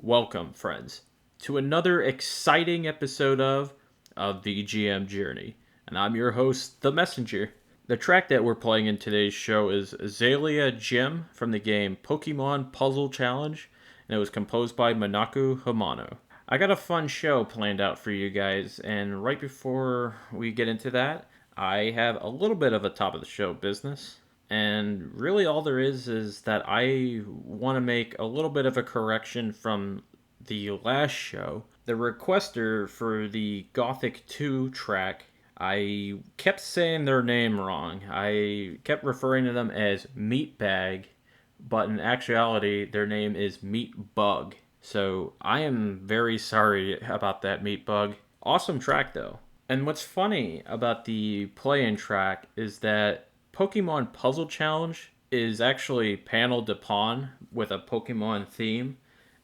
welcome, friends, to another exciting episode of the GM Journey. And I'm your host, The Messenger. The track that we're playing in today's show is Azalea Gem from the game Pokemon Puzzle Challenge, and it was composed by Minako Hamano. I got a fun show planned out for you guys, and right before we get into that, I have a little bit of a top of the show business. And really all there is that I want to make a little bit of a correction from the last show. The requester for the Gothic 2 track, I kept saying their name wrong. I kept referring to them as Meatbag, but in actuality their name is Meatbug. So I am very sorry about that, Meatbug. Awesome track though. And what's funny about the play-in track is that Pokemon Puzzle Challenge is actually Panel de Pawn with a Pokemon theme.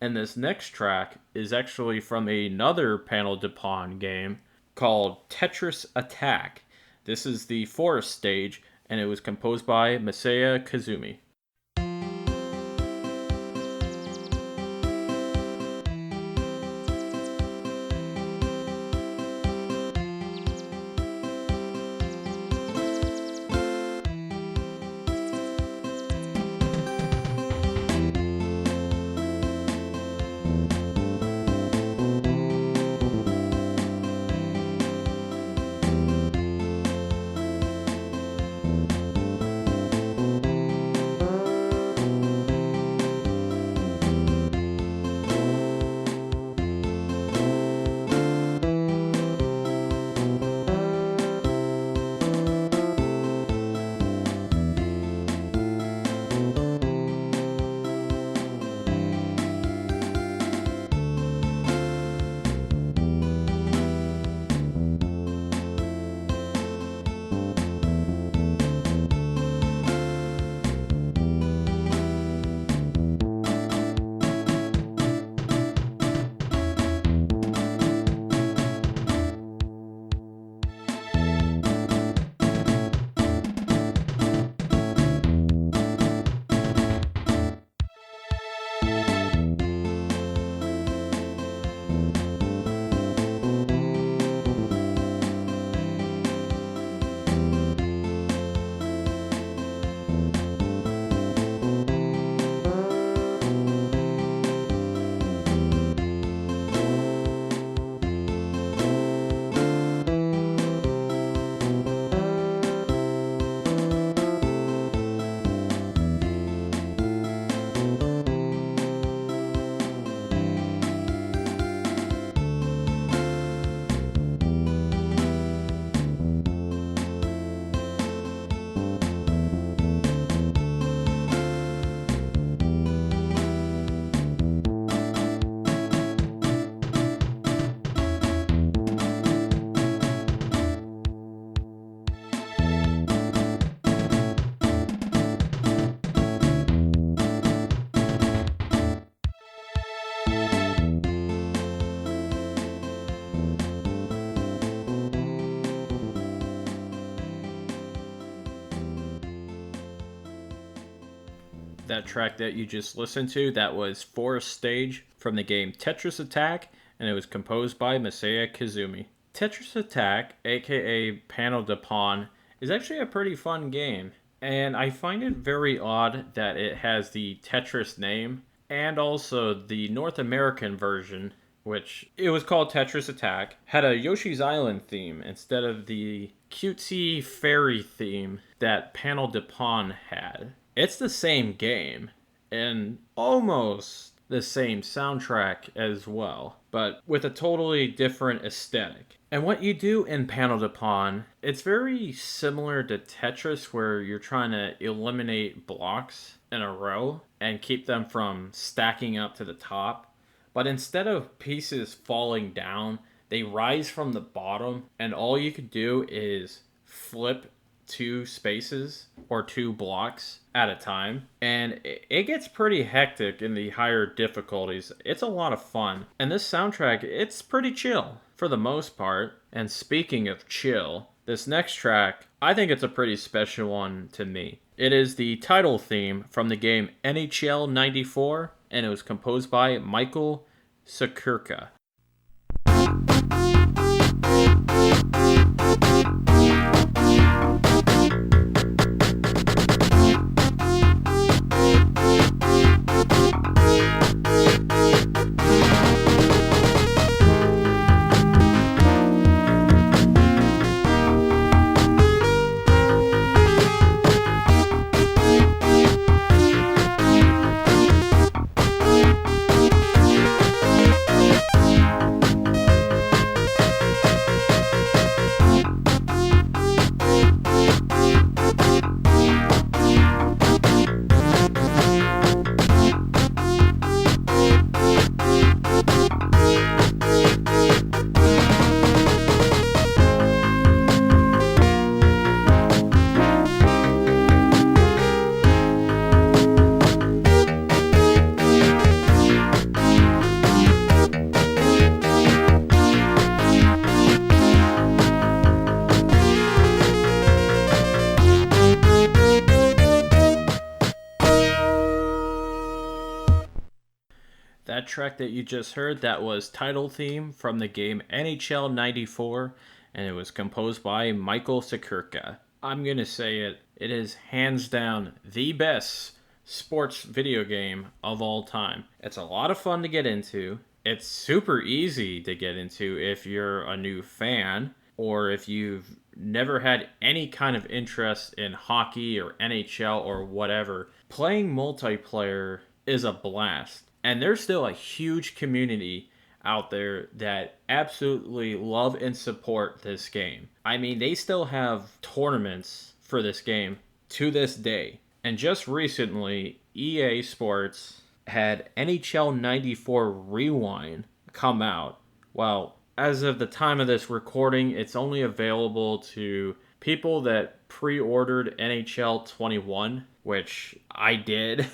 And this next track is actually from another Panel de Pawn game called Tetris Attack. This is the forest stage, and it was composed by Masaya Kuzume. That track that you just listened to, that was Forest Stage from the game Tetris Attack, and it was composed by Masaya Kuzume. Tetris Attack, aka Panel de Pawn, is actually a pretty fun game, and I find it very odd that it has the Tetris name, and also the North American version, which it was called Tetris Attack, had a Yoshi's Island theme instead of the cutesy fairy theme that Panel de Pawn had. It's the same game, and almost the same soundtrack as well, but with a totally different aesthetic. And what you do in Panel de Pawn, it's very similar to Tetris, where you're trying to eliminate blocks in a row and keep them from stacking up to the top. But instead of pieces falling down, they rise from the bottom, and all you could do is flip two spaces or two blocks at a time, and it gets pretty hectic in the higher difficulties. It's a lot of fun, and this soundtrack, it's pretty chill for the most part. And speaking of chill, this next track, I think it's a pretty special one to me. It is the title theme from the game NHL 94, and it was composed by Michael Sokyrka. That track that you just heard, that was title theme from the game NHL 94, and it was composed by Michael Sokyrka. I'm going to say it, it is hands down the best sports video game of all time. It's a lot of fun to get into. It's super easy to get into if you're a new fan, or if you've never had any kind of interest in hockey or NHL or whatever. Playing multiplayer is a blast. And there's still a huge community out there that absolutely love and support this game. I mean, they still have tournaments for this game to this day. And just recently, EA Sports had NHL 94 Rewind come out. Well, as of the time of this recording, it's only available to people that pre-ordered NHL 21, which I did.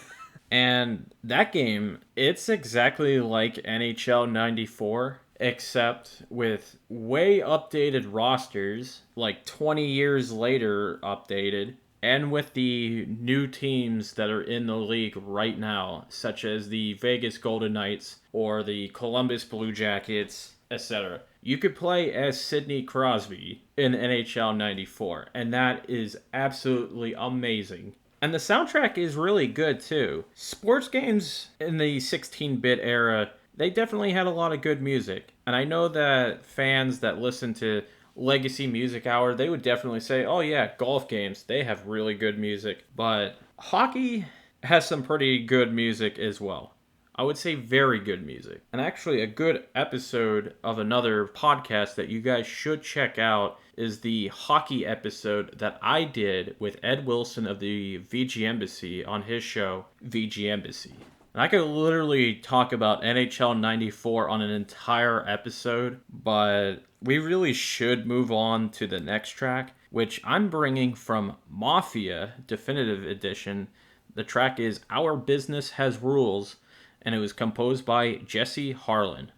And that game, it's exactly like NHL 94, except with way updated rosters, like 20 years later updated, and with the new teams that are in the league right now, such as the Vegas Golden Knights or the Columbus Blue Jackets, etc. You could play as Sidney Crosby in NHL 94, and that is absolutely amazing. And the soundtrack is really good too. Sports games in the 16-bit era, they definitely had a lot of good music. And I know that fans that listen to Legacy Music Hour, they would definitely say, oh yeah, golf games, they have really good music. But hockey has some pretty good music as well. I would say very good music. And actually a good episode of another podcast that you guys should check out is the hockey episode that I did with Ed Wilson of the VG Embassy on his show, VG Embassy. And I could literally talk about NHL 94 on an entire episode, but we really should move on to the next track, which I'm bringing from Mafia Definitive Edition. The track is Our Business Has Rules, and it was composed by Jesse Harlin.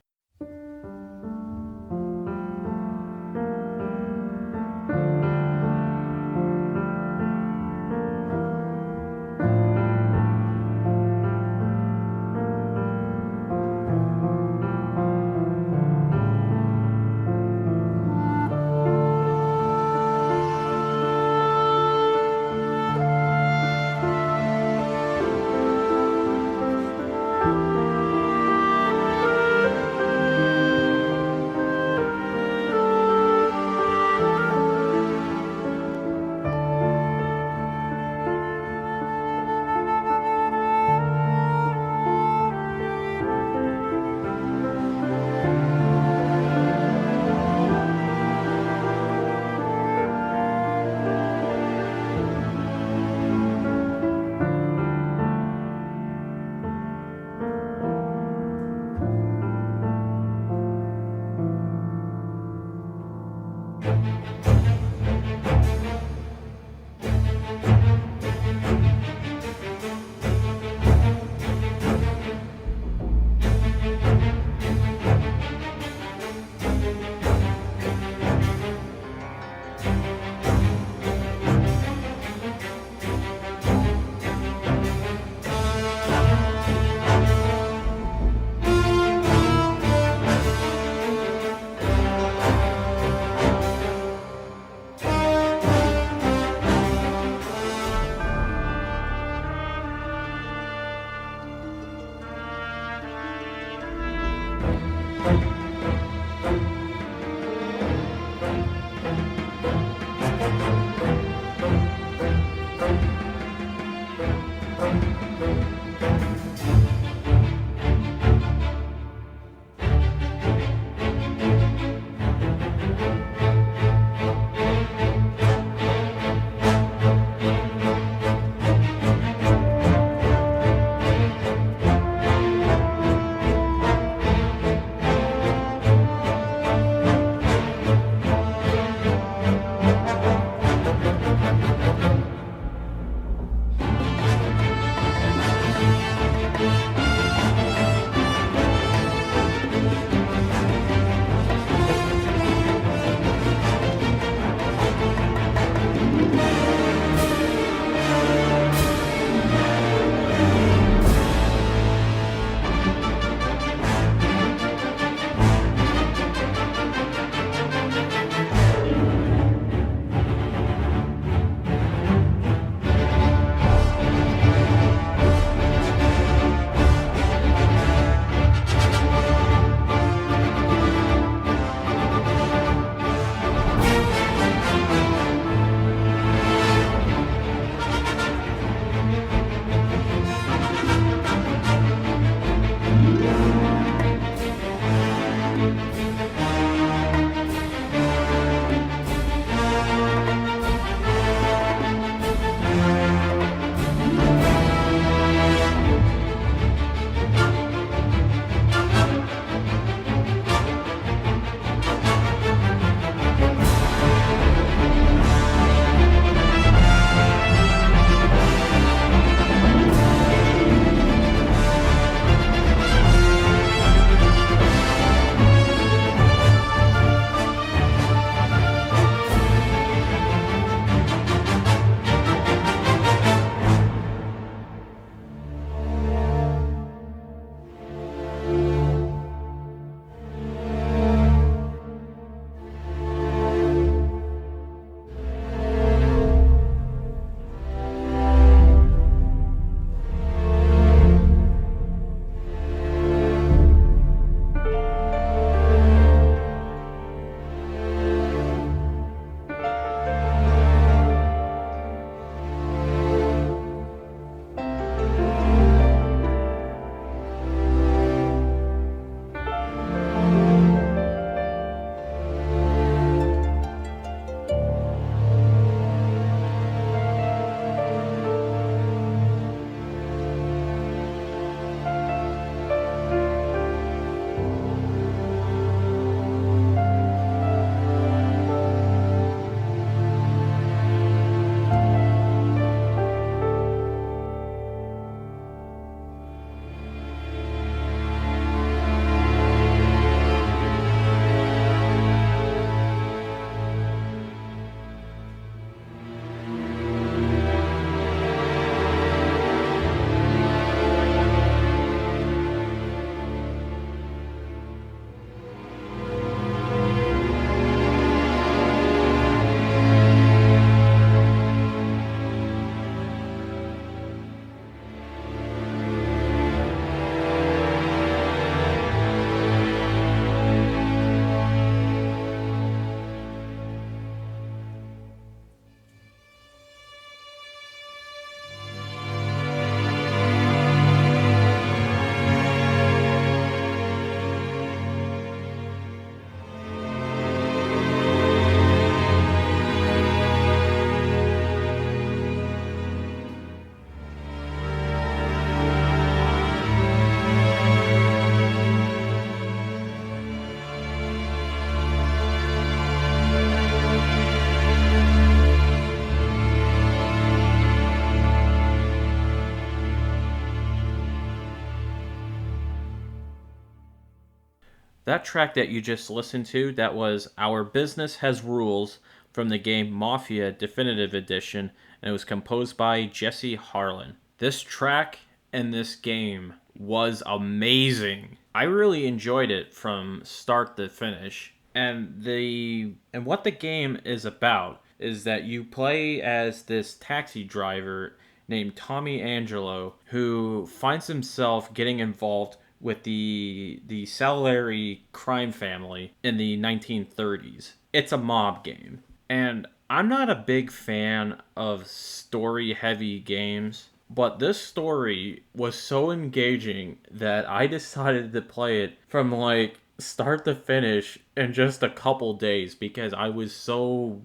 That track that you just listened to, that was Our Business Has Rules from the game Mafia Definitive Edition, and it was composed by Jesse Harlin. This track and this game was amazing. I really enjoyed it from start to finish. And what the game is about is that you play as this taxi driver named Tommy Angelo who finds himself getting involved with the Salieri crime family in the 1930s. It's a mob game. And I'm not a big fan of story heavy games. But this story was so engaging that I decided to play it from like start to finish in just a couple days because I was so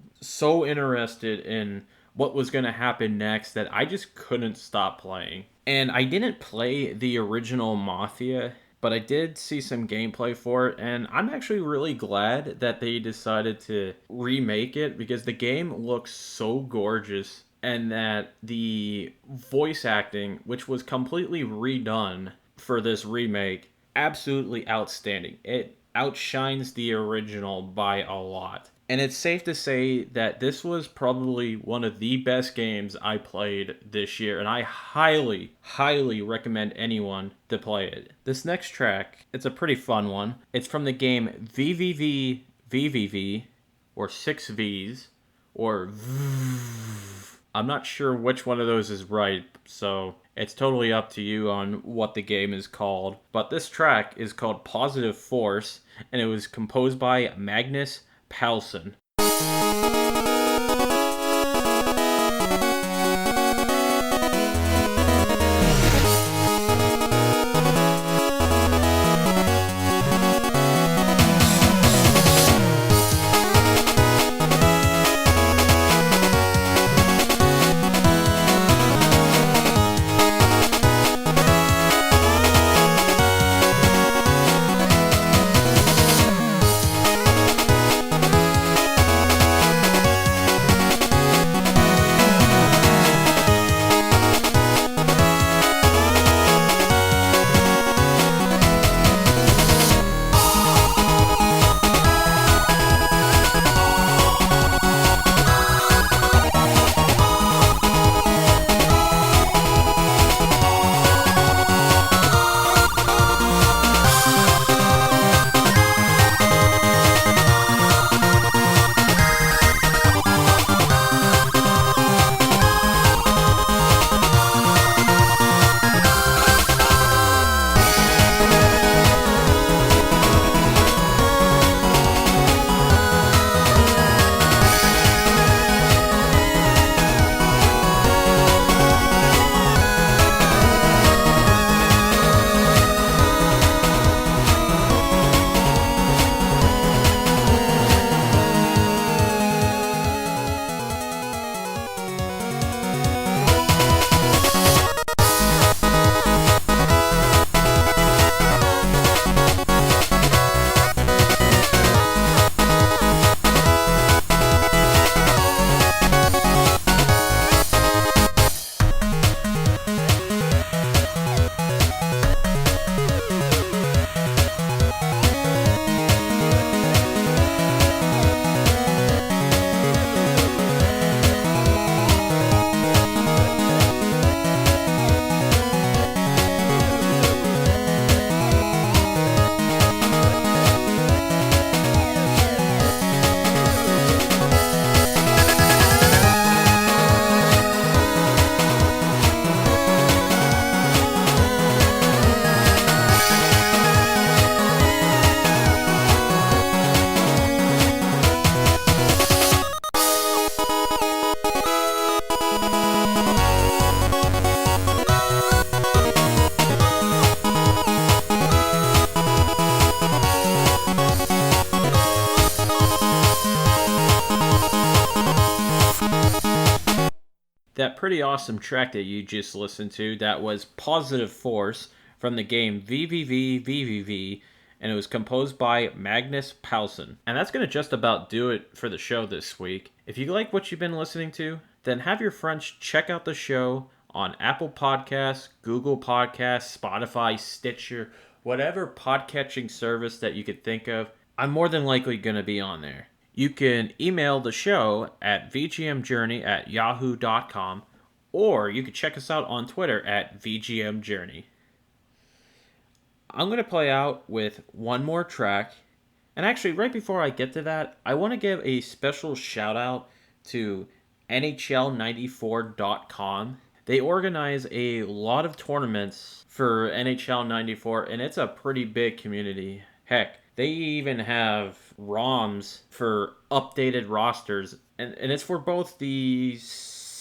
interested in what was going to happen next that I just couldn't stop playing. And I didn't play the original Mafia, but I did see some gameplay for it, and I'm actually really glad that they decided to remake it because the game looks so gorgeous, and that the voice acting, which was completely redone for this remake, absolutely outstanding. It outshines the original by a lot. And it's safe to say that this was probably one of the best games I played this year, and I highly, highly recommend anyone to play it. This next track, it's a pretty fun one. It's from the game VVVVVV, or 6Vs, or I'm not sure which one of those is right, so it's totally up to you on what the game is called. But this track is called Positive Force, and it was composed by Magnus Palsson. That pretty awesome track that you just listened to, that was Positive Force from the game VVVVVV, and it was composed by Magnus Palsson. And that's going to just about do it for the show this week. If you like what you've been listening to, then have your friends check out the show on Apple Podcasts, Google Podcasts, Spotify, Stitcher, whatever podcatching service that you could think of. I'm more than likely going to be on there. You can email the show at vgmjourney@yahoo.com, or you can check us out on Twitter at vgmjourney. I'm going to play out with one more track. And actually, right before I get to that, I want to give a special shout out to NHL94.com. They organize a lot of tournaments for NHL 94, and it's a pretty big community. Heck, they even have ROMs for updated rosters, and it's for both the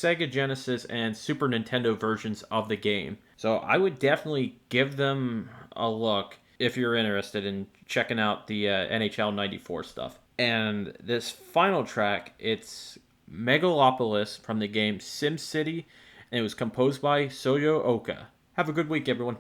Sega Genesis and Super Nintendo versions of the game. So I would definitely give them a look if you're interested in checking out the NHL 94 stuff. And this final track, it's Megalopolis from the game SimCity, and it was composed by Soyo Oka. Have a good week, everyone.